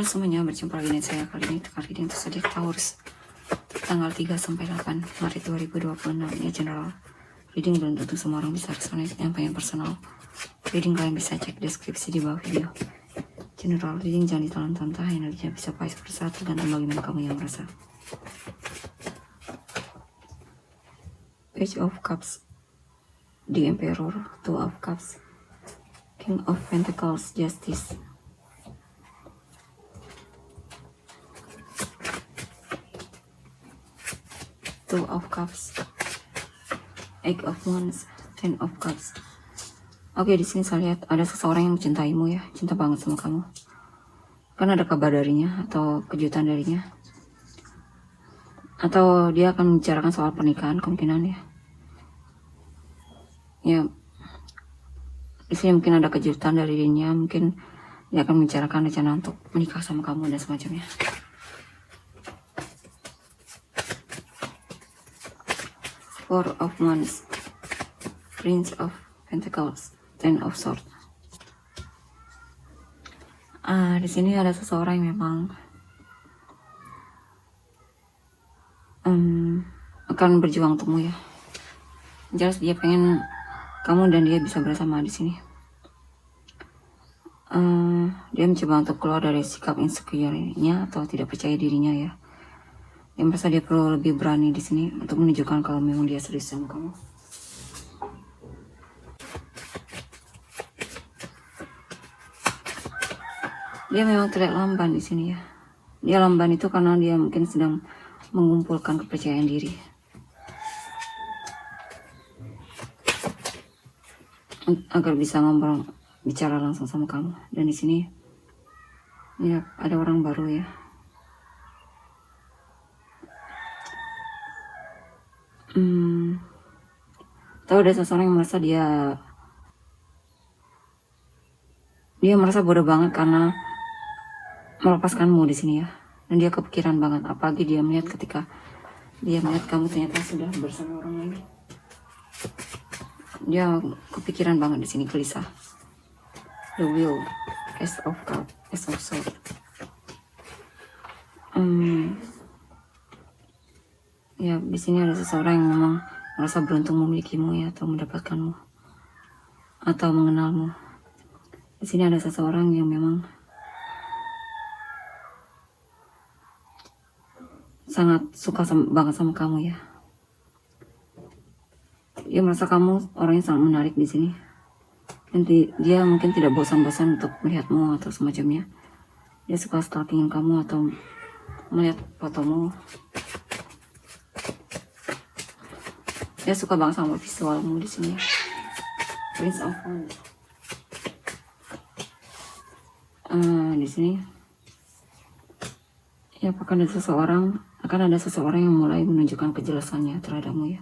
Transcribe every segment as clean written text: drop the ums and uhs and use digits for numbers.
Semuanya, berjumpa lagi dengan saya. Kali ini tukar reading untuk zodiak Taurus tanggal 3 sampai 8 Maret 2026 ya, general reading belum tentu semua orang bisa resonate. Yang pengen personal reading kalian bisa cek deskripsi di bawah video. General reading jangan ditelan-tantah, energinya bisa vice versa, tergantung bagaimana kamu yang merasa. Page of Cups, The Emperor, Two of Cups, King of Pentacles, Justice, Two of Cups, Eight of Wands, Ten of Cups. Oke, di sini saya lihat ada seseorang yang mencintaimu ya, cinta banget sama kamu. Kan ada kabar darinya atau kejutan darinya, atau dia akan membicarakan soal pernikahan kemungkinan ya. Ya, di sini mungkin ada kejutan dari dirinya, mungkin dia akan membicarakan rencana untuk menikah sama kamu dan semacamnya. Four of Wands, Prince of Pentacles, Ten of Swords. Di sini ada seseorang yang memang akan berjuang untukmu ya. Jelas dia pengen kamu dan dia bisa bersama di sini. Dia mencoba untuk keluar dari sikap insecure-nya atau tidak percaya dirinya ya. Dia merasa dia perlu lebih berani di sini untuk menunjukkan kalau memang dia serius sama kamu. Dia memang terlihat lamban di sini ya. Dia lamban itu karena dia mungkin sedang mengumpulkan kepercayaan diri agar bisa ngobrol, bicara langsung sama kamu. Dan di sini ya ada orang baru ya. Tahu ada seseorang yang merasa dia merasa bodoh banget karena melepaskanmu di sini ya. Dan dia kepikiran banget, apalagi dia melihat ketika dia melihat kamu ternyata sudah bersama orang lain. Dia kepikiran banget di sini, gelisah. The Wheel, Ace of Cups, Ace of Swords. Ya, di sini ada seseorang yang memang merasa beruntung memilikimu ya, atau mendapatkanmu, atau mengenalmu. Di sini ada seseorang yang memang sangat suka banget sama kamu ya. Dia merasa kamu orang yang sangat menarik di sini. Dan dia mungkin tidak bosan-bosan untuk melihatmu atau semacamnya. Dia suka stalking kamu atau melihat fotomu. Dia suka banget sama visualmu di sini ya. Prince of Wands. Di sini ya akan ada seseorang yang mulai menunjukkan kejelasannya terhadapmu ya.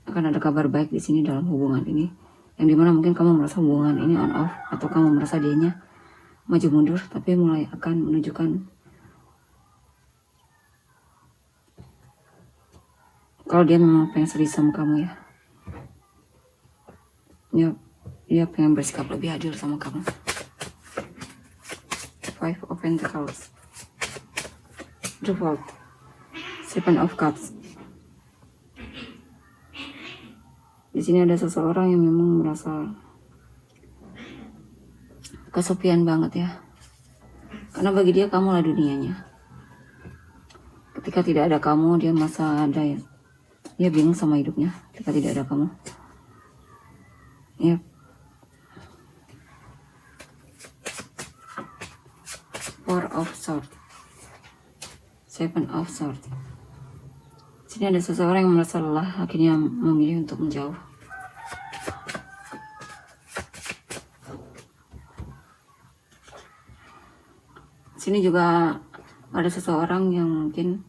Akan ada kabar baik di sini dalam hubungan ini, yang dimana mungkin kamu merasa hubungan ini on off, atau kamu merasa dianya maju mundur, tapi mulai akan menunjukkan kalau dia memang pengen serius sama kamu ya. Dia pengen bersikap lebih adil sama kamu. Five of Pentacles, The World, Seven of Cups. Di sini ada seseorang yang memang merasa kesepian banget ya. Karena bagi dia kamulah dunianya. Ketika tidak ada kamu, dia merasa ada ya. Dia bingung sama hidupnya ketika tidak ada kamu. Ya. Four of Swords, Seven of Swords. Sini ada seseorang yang merasa lelah, akhirnya memilih untuk menjauh. Sini juga ada seseorang yang mungkin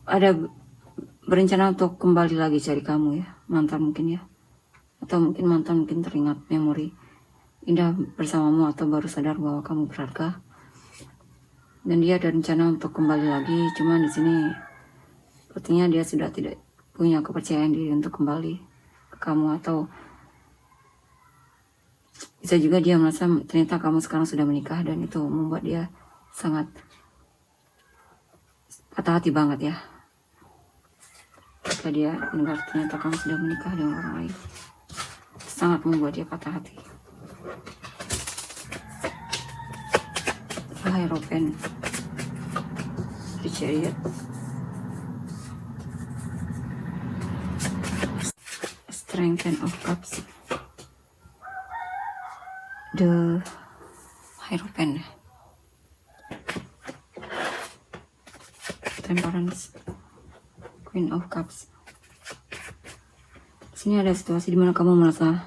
ada berencana untuk kembali lagi cari kamu ya, mantan mungkin ya, atau mungkin mantan mungkin teringat memori indah bersamamu atau baru sadar bahwa kamu berharga. Dan dia ada rencana untuk kembali lagi, cuma di sini sepertinya dia sudah tidak punya kepercayaan diri untuk kembali ke kamu, atau Bisa juga dia merasa ternyata kamu sekarang sudah menikah dan itu membuat dia sangat patah hati banget ya. Ketika dia mendengar ternyata kamu sudah menikah dengan orang lain, sangat membuat dia patah hati. Hierophant, the Chariot, Strength of Cups, the Hierophant, Temperance, Queen of Cups. Sini ada situasi dimana kamu merasa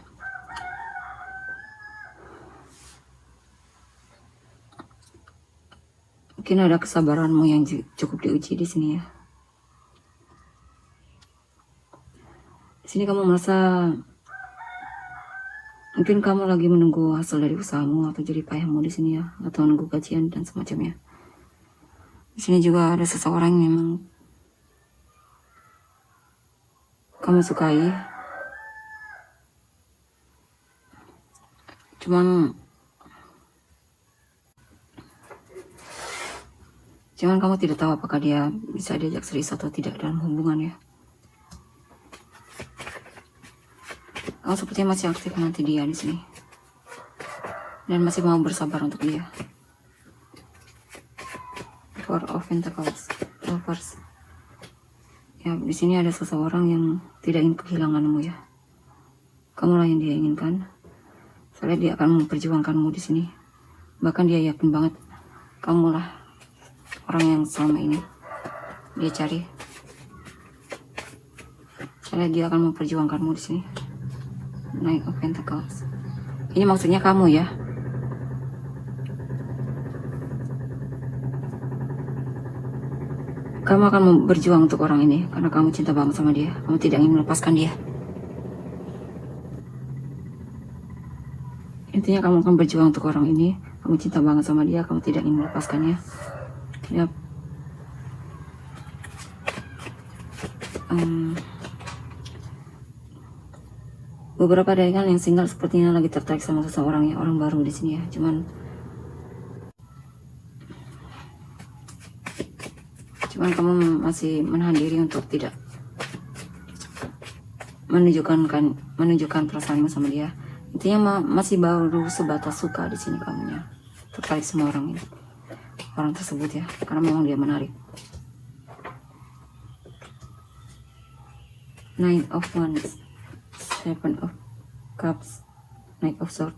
mungkin ada kesabaranmu yang cukup diuji di sini ya. Di sini kamu merasa mungkin kamu lagi menunggu hasil dari usahamu atau jerih payahmu di sini ya, atau menunggu gajian dan semacamnya. Di sini juga ada seseorang yang memang kamu sukai, cuman kamu tidak tahu apakah dia bisa diajak serius atau tidak dalam hubungan ya. Kamu sepertinya masih aktif nanti dia di sini dan masih mau bersabar untuk dia. Four of Pentacles, Lovers. Ya, di sini ada seseorang yang tidak ingin kehilanganmu ya. Kamulah yang dia inginkan. Soalnya dia akan memperjuangkanmu di sini. Bahkan dia yakin banget kamulah orang yang selama ini dia cari. Soalnya dia akan memperjuangkanmu di sini. Knight of Pentacles. Ini maksudnya kamu ya. Kamu akan berjuang untuk orang ini karena kamu cinta banget sama dia. Kamu tidak ingin melepaskan dia. Intinya kamu akan berjuang untuk orang ini. Kamu cinta banget sama dia. Kamu tidak ingin melepaskannya. Yap. Beberapa dari kalian yang single sepertinya lagi tertarik sama seseorang ya, orang baru di sini ya. Cuman kamu masih menahan diri untuk tidak menunjukkan perasaanmu sama dia. Intinya masih baru sebatas suka di sini kamunya. Tertarik sama orang ini, orang tersebut ya, karena memang dia menarik. Nine of Wands, Seven of Cups, Knight of Swords.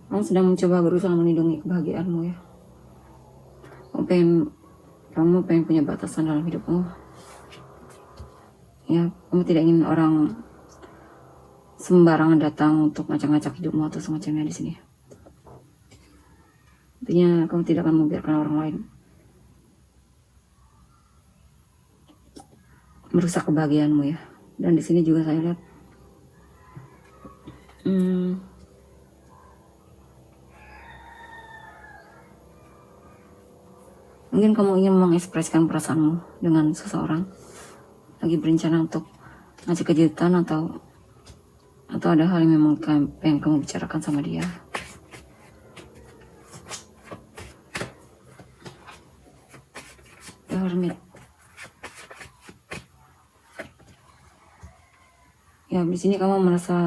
Kamu sedang mencoba berusaha melindungi kebahagiaanmu ya. Kamu pengen punya batasan dalam hidupmu. Ya, kamu tidak ingin orang sembarangan datang untuk ngacak-ngacak hidupmu atau semacamnya di sini. Intinya kamu tidak akan membiarkan orang lain merusak kebahagiaanmu ya. Dan di sini juga saya lihat mungkin kamu ingin mengekspresikan perasaanmu dengan seseorang, lagi berencana untuk ngasih kejutan atau ada hal yang memang pengen kamu bicarakan sama dia. The Hermit. Ya, di sini kamu merasa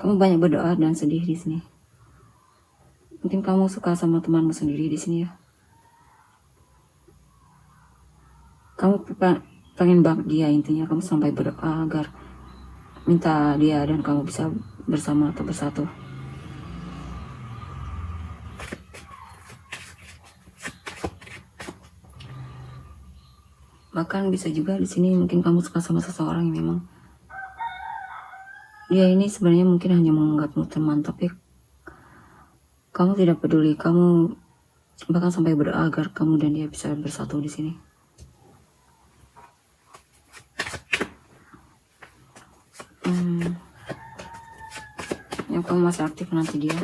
kamu banyak berdoa dan sedih di sini. Mungkin kamu suka sama temanmu sendiri di sini ya. Kamu pengen banget dia, intinya kamu sampai berdoa agar minta dia dan kamu bisa bersama atau bersatu. Bahkan bisa juga di sini mungkin kamu suka sama seseorang yang memang dia ini sebenarnya mungkin hanya menganggapmu teman, tapi kamu tidak peduli. Kamu bahkan sampai berdoa agar kamu dan dia bisa bersatu di sini. Yang kamu masih aktif nanti dia,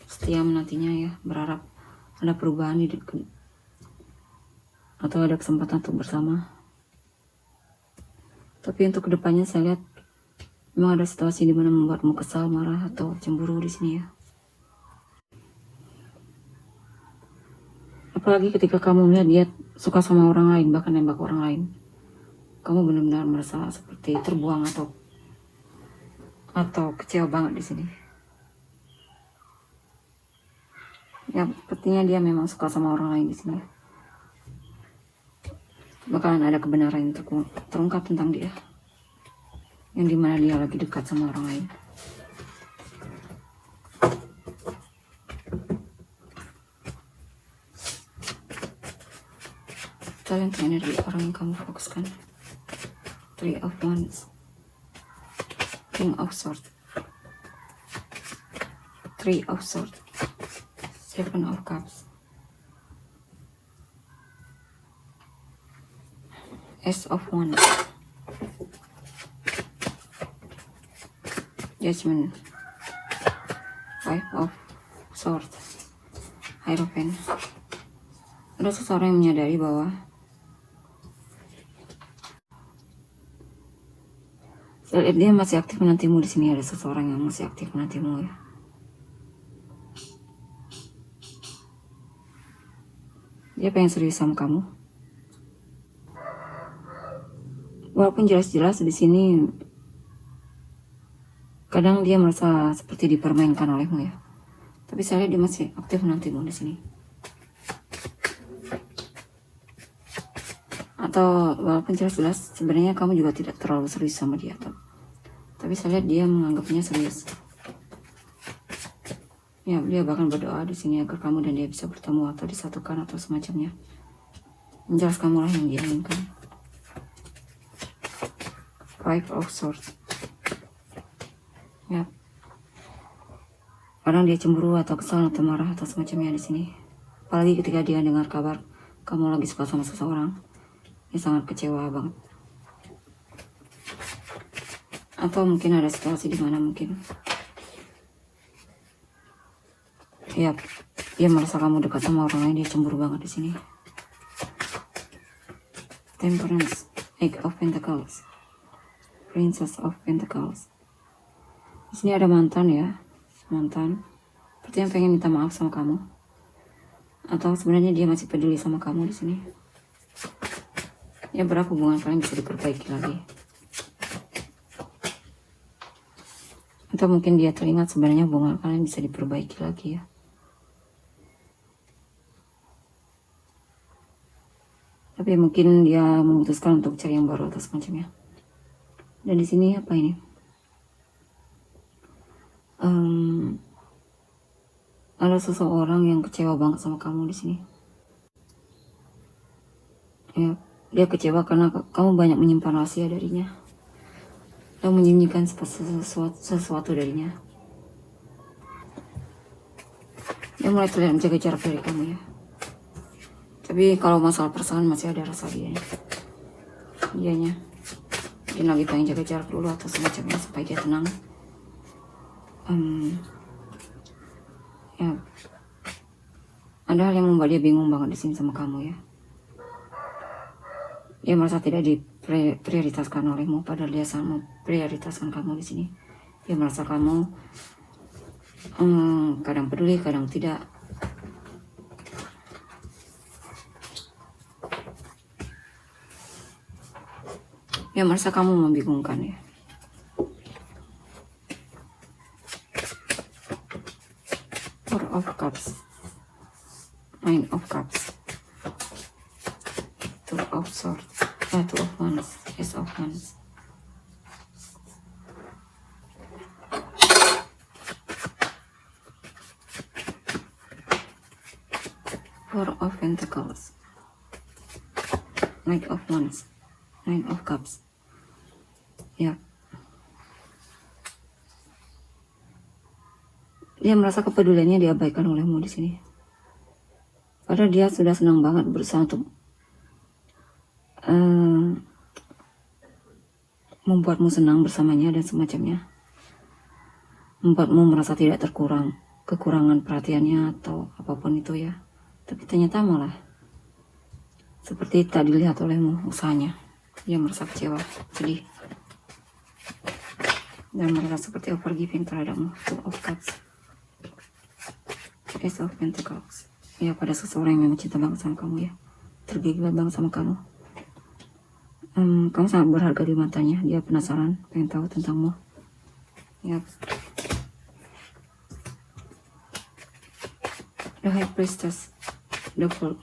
setia menantinya ya, berharap ada perubahan atau ada kesempatan untuk bersama. Tapi untuk kedepannya saya lihat memang ada situasi di mana membuatmu kesal, marah, atau cemburu di sini ya. Apalagi ketika kamu melihat dia suka sama orang lain, bahkan nembak orang lain. Kamu benar-benar merasa seperti terbuang atau kecewa banget di sini. Ya, sepertinya dia memang suka sama orang lain di sini. Bakalan ada kebenaran yang terungkap tentang dia, yang dimana dia lagi dekat sama orang lain. Talent energi orang yang kamu fokuskan. 3 of Wands, King of Swords, 3 of Swords, 7 of Cups, Ace of Wands, Judgment, 5 of Swords, Hierophant. Ada seseorang yang menyadari bahwa saya lihat dia masih aktif menantimu di sini. Ada seseorang yang masih aktif menantimu ya. Dia pengen serius sama kamu. Walaupun jelas-jelas di sini kadang dia merasa seperti dipermainkan olehmu ya. Tapi saya lihat dia masih aktif menantimu di sini. Atau walaupun jelas-jelas sebenarnya kamu juga tidak terlalu serius sama dia, tapi saya lihat dia menganggapnya serius. Ya, dia bahkan berdoa di sini agar kamu dan dia bisa bertemu atau disatukan atau semacamnya. Yang jelas kamulah yang dia inginkan. 5 of Swords. Ya. Kadang dia cemburu atau kesal atau marah atau semacamnya di sini. Apalagi ketika dia dengar kabar kamu lagi suka sama seseorang. Dia sangat kecewa banget. Atau mungkin ada situasi di mana mungkin ya dia merasa kamu dekat sama orang lain, dia cemburu banget di sini. Temperance, Eight of Pentacles, Princess of Pentacles. Di sini ada mantan ya, mantan. Seperti yang pengen minta maaf sama kamu. Atau sebenarnya dia masih peduli sama kamu di sini. Ya, berapa hubungan kalian bisa diperbaiki lagi. Atau mungkin dia teringat sebenarnya hubungan kalian bisa diperbaiki lagi ya. Tapi mungkin dia memutuskan untuk cari yang baru atau semacamnya. Dan di sini apa ini? Ada seseorang yang kecewa banget sama kamu di sini. Ya, dia kecewa karena kamu banyak menyimpan rahasia darinya. Dan menyembunyikan sesuatu darinya. Dia mulai terlihat menjaga jarak dari kamu ya. Tapi kalau masalah perasaan masih ada rasa dianya. Dia lagi pengen jaga jarak dulu atau semacamnya supaya dia tenang. Ya, ada hal yang membuat dia bingung banget di sini sama kamu ya. Dia merasa tidak diprioritaskan olehmu, padahal dia sangat memprioritaskan kamu di sini. Dia merasa kamu kadang peduli, kadang tidak. Dia merasa kamu membingungkan ya. Four of Cups, Nine of Cups, Two of Swords, Two of Wands, Ace of Wands. Four of Pentacles, Knight of Wands, Nine of Cups. Ya. Dia merasa kepeduliannya diabaikan olehmu di sini. Padahal dia sudah senang banget berusaha untuk membuatmu senang bersamanya dan semacamnya. Membuatmu merasa tidak kekurangan perhatiannya atau apapun itu ya. Tapi ternyata malah seperti tak dilihat olehmu usahanya. Dia merasa kecewa, sedih, dan merasa seperti overgiving terhadapmu. Two of Cups, Ace of Pentacles. Ya, pada seseorang yang memang cinta banget sama kamu ya, tergila banget sama kamu. Kamu sangat berharga di matanya. Dia penasaran, pengen tahu tentangmu. Ya. The High Priestess, The Fool,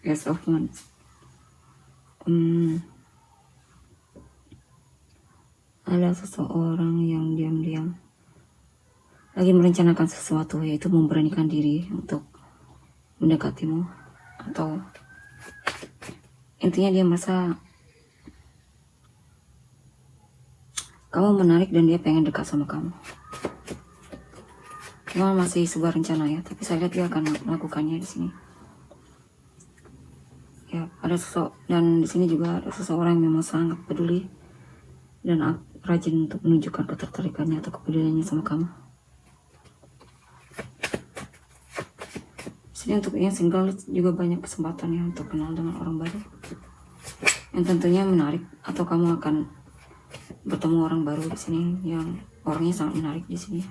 Ace of Wands. Ada seseorang yang diam-diam lagi merencanakan sesuatu, yaitu memberanikan diri untuk mendekatimu, atau intinya dia merasa kamu menarik dan dia pengen dekat sama kamu. Cuma masih sebuah rencana ya, tapi saya lihat dia akan melakukannya di sini. Ya, dan di sini juga ada seseorang yang memang sangat peduli dan rajin untuk menunjukkan ketertarikannya atau kepeduliannya sama kamu. Di sini untuk yang single juga banyak kesempatan ya untuk kenal dengan orang baru yang tentunya menarik, atau kamu akan bertemu orang baru di sini yang orangnya sangat menarik di sini.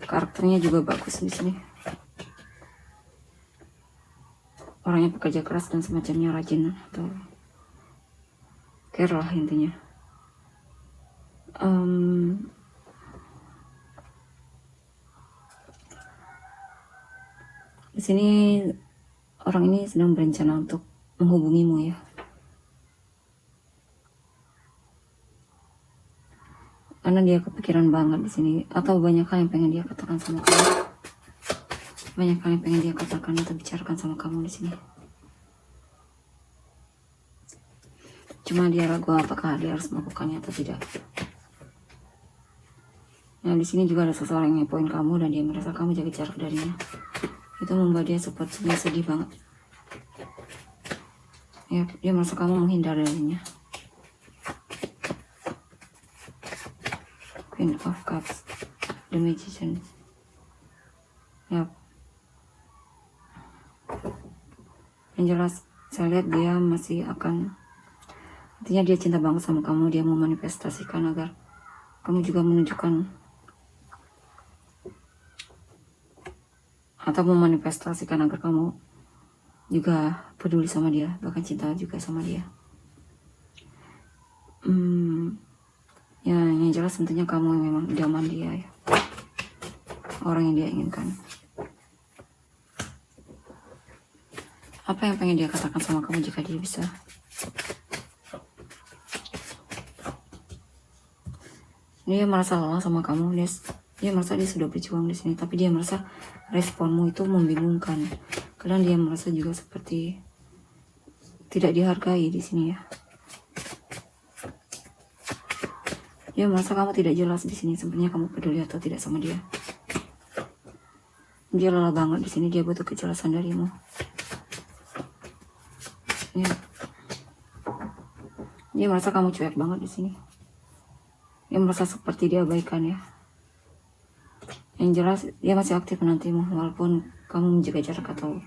Karakternya juga bagus di sini. Orangnya pekerja keras dan semacamnya, rajin atau care lah intinya. Di sini orang ini sedang berencana untuk menghubungimu ya. Karena dia kepikiran banget di sini, atau banyak hal yang pengen dia katakan sama kamu. Banyak hal yang pengen dia katakan atau bicarakan sama kamu di sini. Cuma dia ragu apakah dia harus melakukannya atau tidak. Nah, di sini juga ada seseorang yang ngepoin kamu dan dia merasa kamu jaga jarak darinya. Itu membuat dia sepertinya sedih banget. Ya, dia merasa kamu menghindar darinya. Queen of Cups, The Magician. Ya. Yang jelas saya lihat dia masih akan, artinya dia cinta banget sama kamu. Dia mau manifestasikan agar kamu juga menunjukkan atau memanifestasikan agar kamu juga peduli sama dia, bahkan cinta juga sama dia. Ya, yang jelas tentunya kamu yang memang idaman dia ya, orang yang dia inginkan. Apa yang pengen dia katakan sama kamu jika dia bisa? Dia merasa lelah sama kamu. Dia merasa dia sudah berjuang di sini, tapi dia merasa responmu itu membingungkan. Kadang dia merasa juga seperti tidak dihargai di sini ya. Dia merasa kamu tidak jelas di sini. Sebenarnya kamu peduli atau tidak sama dia. Dia lelah banget di sini. Dia butuh kejelasan darimu. Ya. Dia merasa kamu cuek banget di sini. Dia merasa seperti dia abaikan ya. Yang jelas dia masih aktif menantimu walaupun kamu menjaga jarak atau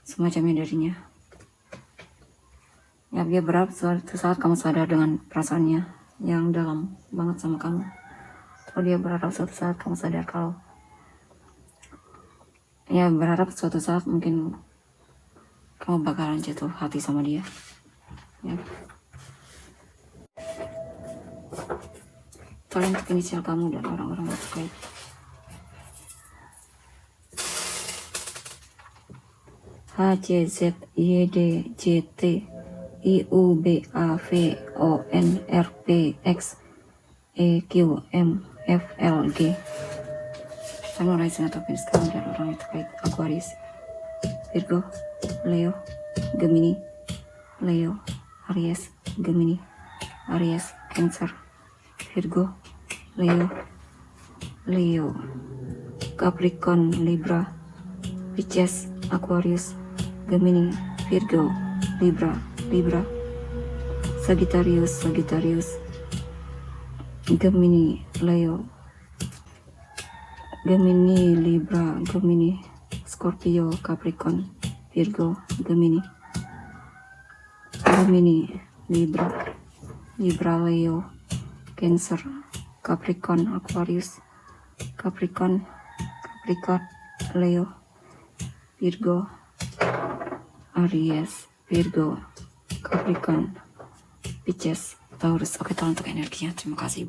semacamnya darinya. Ya, dia berharap suatu saat kamu sadar dengan perasaannya yang dalam banget sama kamu. Atau dia berharap suatu saat kamu sadar kalau, ya berharap suatu saat mungkin kamu bakalan jatuh hati sama dia. Ya. Tolong untuk inisial kamu dan orang-orang yang terkait. HCZYDJTIUBAVONRPXEQMFLG. Sama rising atau Venus kamu dan orang yang terkait. Aquarius, Virgo, Leo, Gemini, Leo, Aries, Gemini, Aries, Cancer, Virgo, Leo, Capricorn, Libra, Pisces, Aquarius, Gemini, Virgo, Libra, Sagittarius, Gemini, Leo, Gemini, Libra, Gemini, Scorpio, Capricorn, Virgo, Gemini, Libra, Leo, Cancer, Capricorn, Aquarius, Capricorn, Leo, Virgo, Aries, Virgo, Capricorn, Pisces, Taurus. Oke, tolong untuk energinya. Terima kasih.